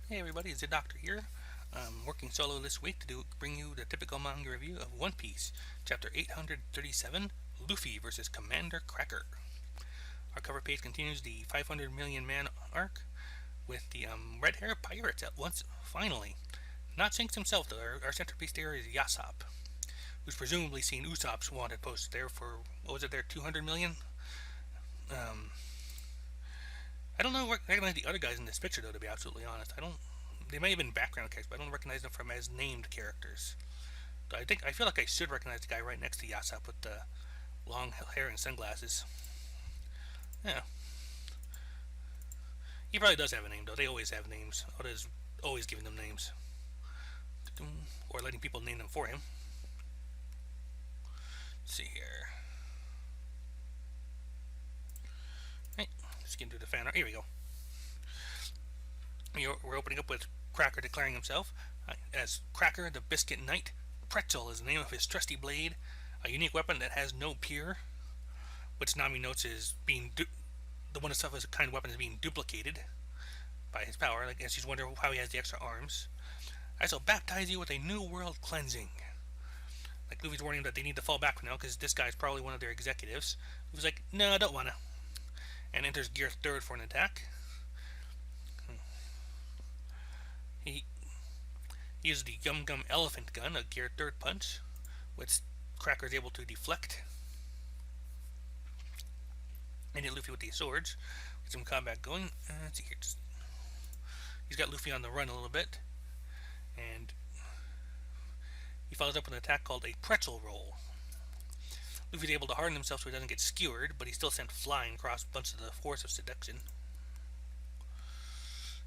Hey everybody, it's Zeidoktor here. I'm working solo this week to bring you the typical manga review of One Piece, Chapter 837, Luffy vs. Commander Cracker. Our cover page continues the 500 million man arc with the red hair pirates at once, finally. Not Shanks himself though, our centerpiece there is Yasopp, who's presumably seen Usopp's wanted post there for, what was it there, 200 million? Um, I don't know recognize the other guys in this picture though, to be absolutely honest. They may have been background characters, but I don't recognize them from as named characters. I feel like I should recognize the guy right next to Yasopp with the long hair and sunglasses. Yeah, he probably does have a name though. They always have names. Oda's always giving them names, or letting people name them for him. Let's see here. Hey, let's get into the fan art. Here we go. We're opening up with Cracker declaring himself as Cracker the Biscuit Knight. Pretzel is the name of his trusty blade, a unique weapon that has no peer, which Nami notes is being the one itself as a kind of weapon is being duplicated by his power, and she's wondering how he has the extra arms. I shall baptize you with a new world cleansing. Like Luffy's warning him that they need to fall back now because this guy's probably one of their executives. Luffy's like, no, I don't wanna. And enters Gear 3rd for an attack. He uses the Gum Gum Elephant Gun, a Gear 3rd punch, which Cracker is able to deflect. And hit Luffy with the swords. Get some combat going. Let's see here. He's got Luffy on the run a little bit. And he follows up with an attack called a pretzel roll. Luffy's able to harden himself so he doesn't get skewered, but he's still sent flying across a bunch of the force of seduction.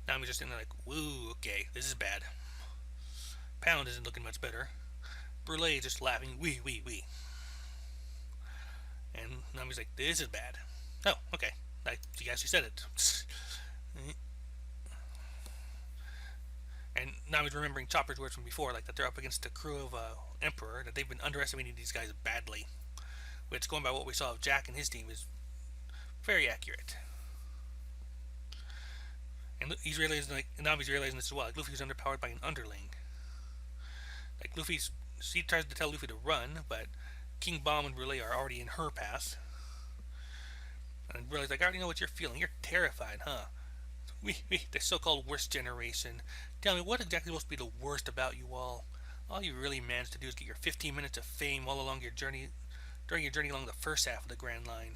Now I'm just sitting there like, woo, okay, this is bad. Pound isn't looking much better. Brule is just laughing, wee, wee, wee. And Nami's like, this is bad. Oh, okay. She actually said it. And Nami's remembering Chopper's words from before, like that they're up against the crew of Emperor, that they've been underestimating these guys badly. Which, going by what we saw of Jack and his team, is very accurate. And he's realizing, Nami's realizing this as well. Like Luffy's underpowered by an underling. Like she tries to tell Luffy to run, but King Bomb and Brule are already in her path. And Brule's like, I already know what you're feeling. You're terrified, huh? The so-called worst generation. Tell me, what exactly is supposed to be the worst about you all? All you really managed to do is get your 15 minutes of fame all along your journey, during your journey along the first half of the Grand Line.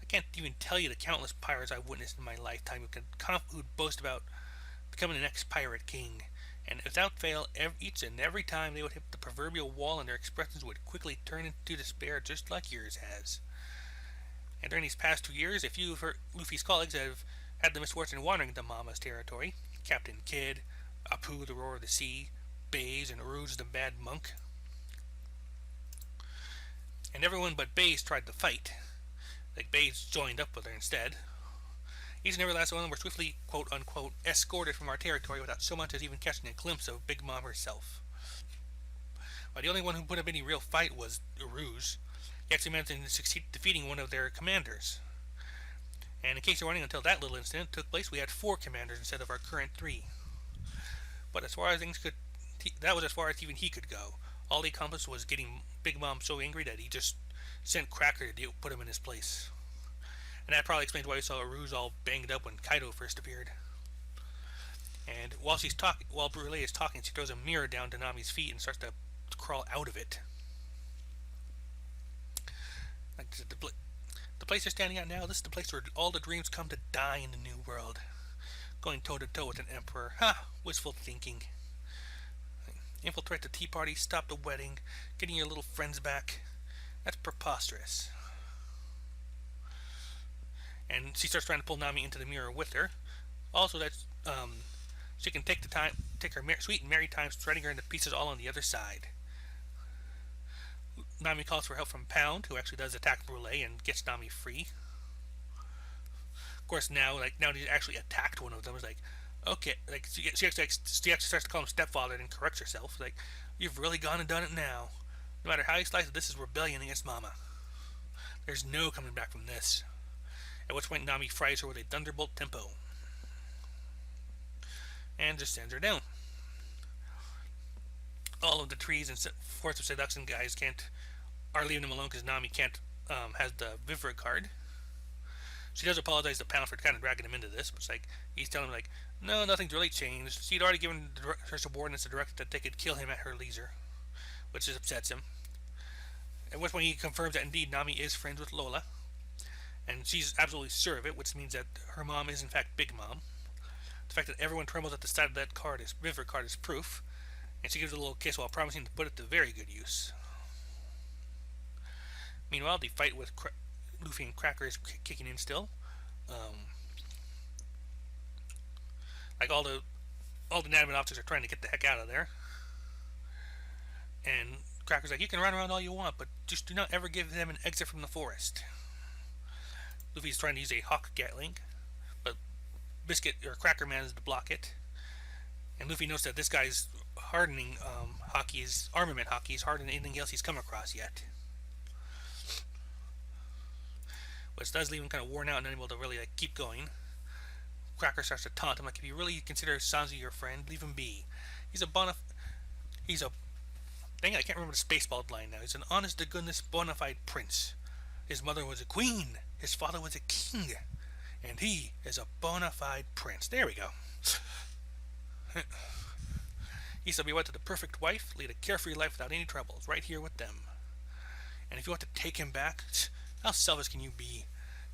I can't even tell you the countless pirates I've witnessed in my lifetime who'd boast about becoming the next pirate king. And without fail, each and every time they would hit the proverbial wall and their expressions would quickly turn into despair just like yours has. And during these past 2 years, a few of Luffy's colleagues have had the misfortune of wandering into Mama's territory. Captain Kidd, Apu the Roar of the Sea, Baze, and Rouge the Bad Monk. And everyone but Baze tried to fight. Like Baze joined up with her instead. Each and every last one of them were swiftly, quote-unquote, escorted from our territory without so much as even catching a glimpse of Big Mom herself. But the only one who put up any real fight was Rouge. He actually managed to succeed defeating one of their commanders. And in case you're wondering, until that little incident took place, we had 4 commanders instead of our current 3. But as far as that was as far as even he could go. All he accomplished was getting Big Mom so angry that he just sent Cracker to put him in his place. And that probably explains why we saw Rouge all banged up when Kaido first appeared. And while Brule is talking, she throws a mirror down to Nami's feet and starts to crawl out of it. Like the place you're standing at now, this is the place where all the dreams come to die in the new world. Going toe to toe with an emperor. Ha! Wishful thinking. Infiltrate the tea party, stop the wedding, getting your little friends back. That's preposterous. And she starts trying to pull Nami into the mirror with her. Also, that she can take her sweet and merry time, shredding her into pieces all on the other side. Nami calls for help from Pound, who actually does attack Brule and gets Nami free. Of course, now he's actually attacked one of them. It's like, okay, like she actually starts to call him stepfather and corrects herself. Like, you've really gone and done it now. No matter how you slice it, this is rebellion against Mama. There's no coming back from this. At which point Nami fries her with a thunderbolt tempo. and just sends her down. All of the trees and force of seduction guys can't are leaving him alone because Nami can't has the Vivre card. She does apologize to Pound for kind of dragging him into this, but it's like he's telling him like, no, nothing's really changed. She'd already given her subordinates a directive that they could kill him at her leisure, which just upsets him. At which point he confirms that indeed Nami is friends with Lola, and she's absolutely sure of it, which means that her mom is in fact Big Mom. The fact that everyone trembles at the sight of that card is Vivre card is proof, and she gives it a little kiss while promising to put it to very good use. Meanwhile, the fight with Luffy and Cracker is kicking in still. Um, like all the inanimate officers are trying to get the heck out of there, and Cracker's like, "You can run around all you want, but just do not ever give them an exit from the forest." Luffy's trying to use a Hawk Gatling, but Biscuit or Cracker manages to block it, and Luffy notes that this guy's hardening armament hockey is harder than anything else he's come across yet. Which does leave him kind of worn out and unable to really like keep going. Cracker starts to taunt him like, if you really consider Sanji your friend, leave him be. He's a dang it, I can't remember the Spaceball line now. He's an honest to goodness bona fide prince. His mother was a queen, his father was a king, and he is a bona fide prince. There we go. He said we went to the perfect wife, lead a carefree life without any troubles, right here with them. And if you want to take him back, how selfish can you be?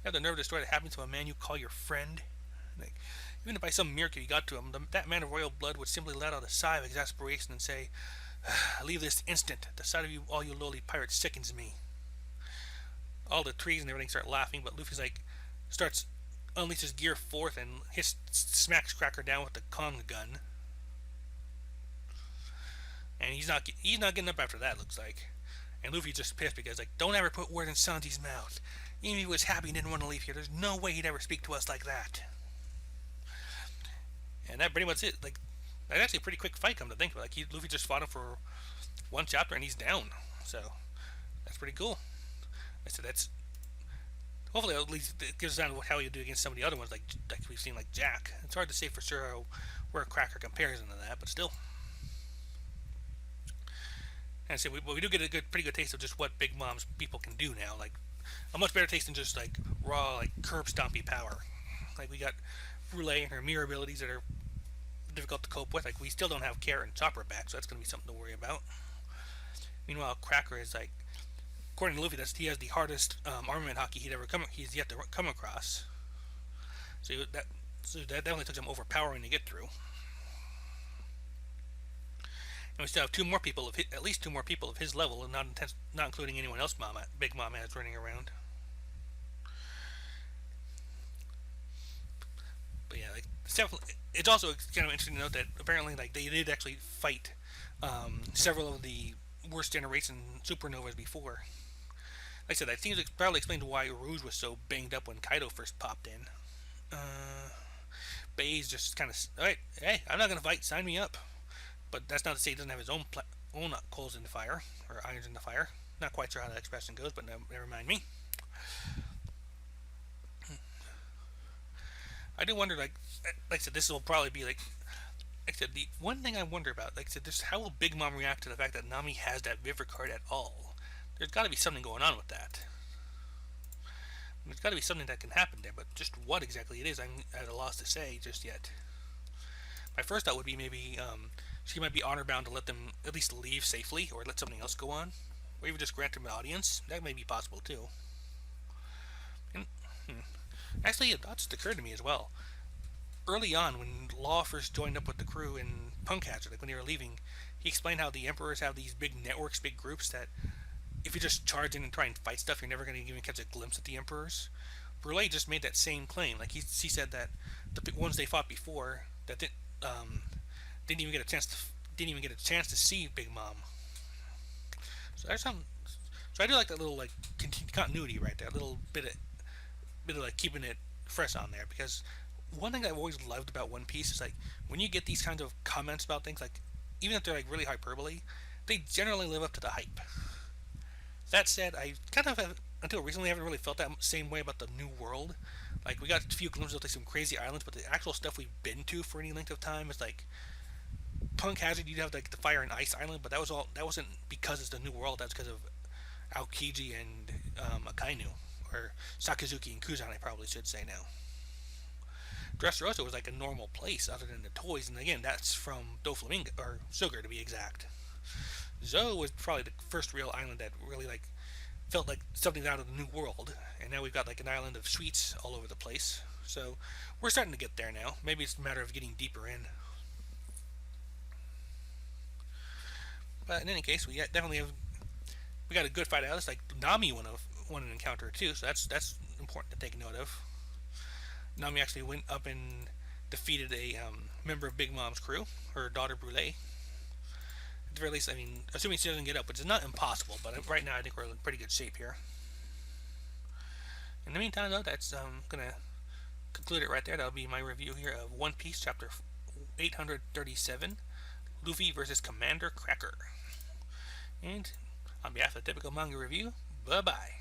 You have the nerve to destroy the happiness of a man you call your friend? Like, even if by some miracle you got to him, that man of royal blood would simply let out a sigh of exasperation and say, leave this instant. The sight of you, all you lowly pirates, sickens me. All the trees and everything start laughing, but Luffy's like, unleashes gear forth and smacks Cracker down with the Kong gun. And he's not getting up after that, looks like. And Luffy's just pissed because, like, don't ever put words in Sanji's mouth. Even if he was happy and didn't want to leave here, there's no way he'd ever speak to us like that. And that pretty much it. Like, that's actually a pretty quick fight, come to think of it. Like, Luffy just fought him for one chapter and he's down. So, that's pretty cool. I said that's... Hopefully, at least it gives us down how you do against some of the other ones, like we've seen, like Jack. It's hard to say for sure where Cracker compares into that, but still. And so we do get a pretty good taste of just what Big Mom's people can do now. Like, a much better taste than just, like, raw, like, curb stompy power. Like, we got Brule and her mirror abilities that are difficult to cope with. Like, we still don't have Carrot and Chopper back, so that's going to be something to worry about. Meanwhile, Cracker is, like, according to Luffy, he has the hardest armament hockey he's yet to come across. So that definitely took some overpowering to get through. And we still have at least two more people of his level, and not including anyone else Big Mom has running around. But yeah, like, it's also kind of interesting to note that apparently, like, they did actually fight several of the worst generation supernovas before. Like I said, that seems probably explains why Rouge was so banged up when Kaido first popped in. Bay's just kind of, alright, hey, I'm not gonna fight, sign me up. But that's not to say he doesn't have his own coals in the fire, or irons in the fire. Not quite sure how that expression goes, but never mind me. I do wonder, like I said, this will probably be like I said, the one thing I wonder about, like I said, just how will Big Mom react to the fact that Nami has that Vivre card at all? There's got to be something going on with that. There's got to be something that can happen there, but just what exactly it is, I'm at a loss to say just yet. My first thought would be maybe she might be honor bound to let them at least leave safely, or let something else go on, or even just grant them an audience. That may be possible too. And, actually, it just occurred to me as well. Early on, when Law first joined up with the crew in Punk Hazard, like when they were leaving, he explained how the Emperors have these big networks, big groups that if you just charge in and try and fight stuff, you're never going to even catch a glimpse at the Emperors. Brule just made that same claim. Like he said that the ones they fought before that didn't even get a chance to see Big Mom. So there's some. So I do like that little like continuity right there, a little bit of like keeping it fresh on there, because one thing I've always loved about One Piece is like when you get these kinds of comments about things, like even if they're like really hyperbole, they generally live up to the hype. That said, I kind of have, until recently, haven't really felt that same way about the New World. Like we got a few glimpses of like some crazy islands, but the actual stuff we've been to for any length of time is like Punk Hazard. You'd have like the Fire and Ice Island, but that was all. That wasn't because it's the New World. That's because of Aokiji and Akainu, or Sakazuki and Kuzan. I probably should say now. Dressrosa was like a normal place other than the toys, and again, that's from Doflamingo or Sugar to be exact. Zo was probably the first real island that really like felt like something out of the New World, and now we've got like an island of sweets all over the place. So we're starting to get there now. Maybe it's a matter of getting deeper in. But in any case, definitely have we got a good fight out of this. Like Nami won an encounter too, so that's important to take note of. Nami actually went up and defeated a member of Big Mom's crew, her daughter Brule. At the very least, I mean, assuming she doesn't get up, which is not impossible, but right now I think we're in pretty good shape here. In the meantime, though, that's gonna conclude it right there. That'll be my review here of One Piece chapter 837, Luffy versus Commander Cracker. And on behalf of Typical Manga Review, bye bye.